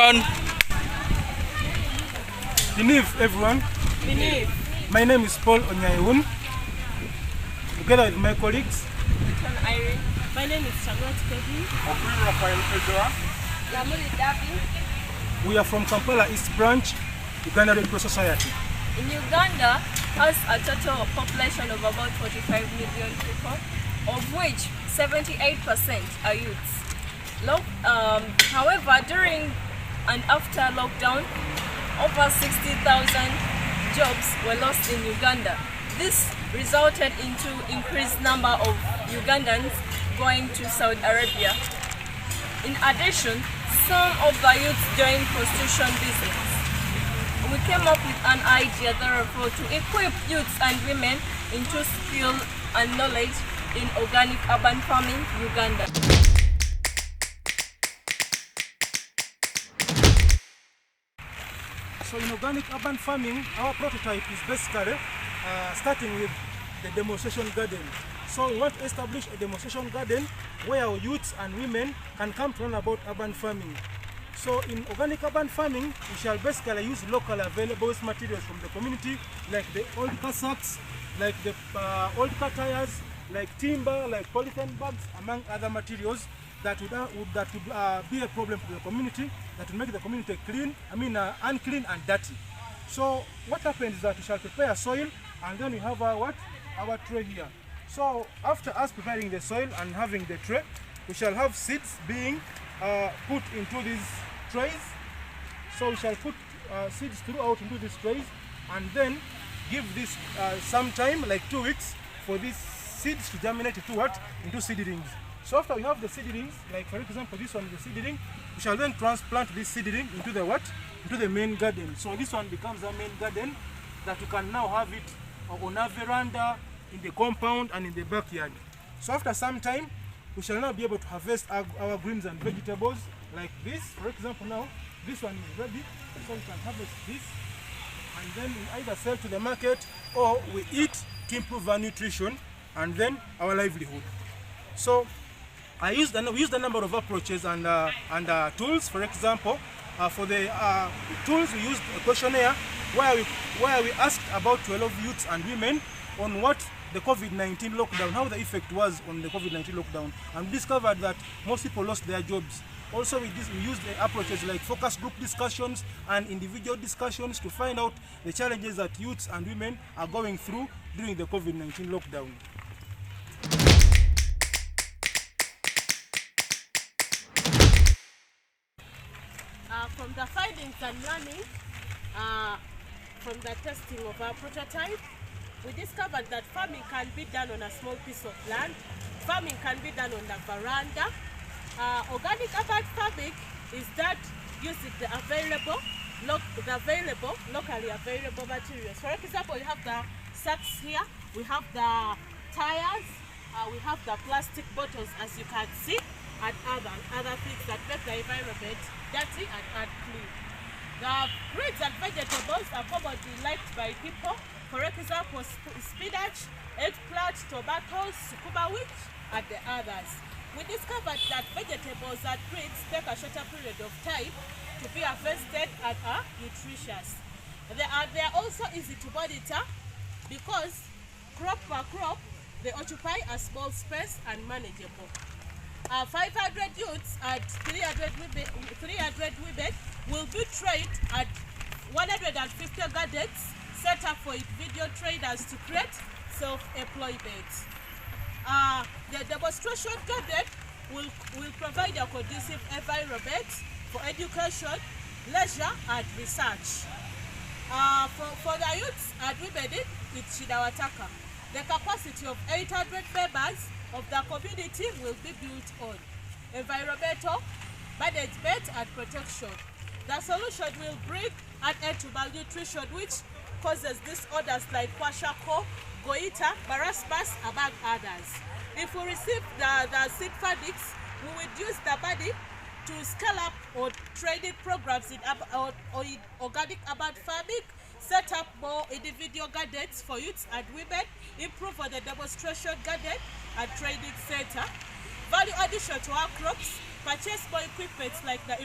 Believe everyone. Believe. My name is Paul Onyayowun. Together with my colleagues. Irene. My name is Charlotte Kevin. We are from Kampala East Branch, Uganda Red Cross Society. In Uganda has a total population of about 45 million people, of which 78% are youths. However, during and after lockdown, over 60,000 jobs were lost in Uganda. This resulted into increased number of Ugandans going to Saudi Arabia. In addition, some of the youths joined prostitution business. We came up with an idea, therefore, to equip youths and women into skill and knowledge in organic urban farming, Uganda. So in organic urban farming, our prototype is basically starting with the demonstration garden. So we want to establish a demonstration garden where our youths and women can come to learn about urban farming. So in organic urban farming, we shall basically use local available waste materials from the community, like the old car sacks, like the old car tires, like timber, like polythene bags, among other materials that would be a problem to the community, that will make the community unclean and dirty. So what happens is that we shall prepare soil, and then we have our tray here. So after us preparing the soil and having the tray, we shall have seeds being put into these trays. So we shall put seeds throughout into these trays, and then give this some time, like 2 weeks, for these seeds to germinate into seedlings. So after we have the seedlings, like for example this one is the seedling, we shall then transplant this seedling into the main garden. So this one becomes a main garden that you can now have it on a veranda, in the compound, and in the backyard. So after some time, we shall now be able to harvest our greens and vegetables like this. For example, now this one is ready, so we can harvest this, and then we either sell to the market or we eat to improve our nutrition and then our livelihood. So we used a number of approaches and tools. For example, for the tools, we used a questionnaire where we asked about 12 youths and women on what the COVID-19 lockdown, how the effect was on the COVID-19 lockdown, and we discovered that most people lost their jobs. Also, we used approaches like focus group discussions and individual discussions to find out the challenges that youths and women are going through during the COVID-19 lockdown. From the findings and learning from the testing of our prototype, we discovered that farming can be done on a small piece of land. Farming can be done on the veranda. Organic urban farming is that using the locally available materials. For example, we have the sacks here, we have the tires, we have the plastic bottles, as you can see, and other things that make the environment dirty and clean. The fruits and vegetables are commonly liked by people. For example, spinach, eggplant, tomatoes, cucumber wheat, and the others. We discovered that vegetables and fruits take a shorter period of time to be harvested and are nutritious. They are also easy to monitor because crop per crop, they occupy a small space and manageable. 500 youths and 300 women will be trained at 150 gardens set up for individual traders to create self-employment. The demonstration garden will provide a conducive environment for education, leisure, and research. For the youths and women in Chinawataka, the capacity of 800 members of the community will be built on environmental management and protection. The solution will bring an end to malnutrition, which causes disorders like kwashiorkor, goiter, marasmus, among others. If we receive the seed fundings, we will use the money to scale up on training programs in organic urban farming, set up more individual gardens for youths and women, improve on the demonstration garden and training center, value addition to our crops, purchase more equipment like the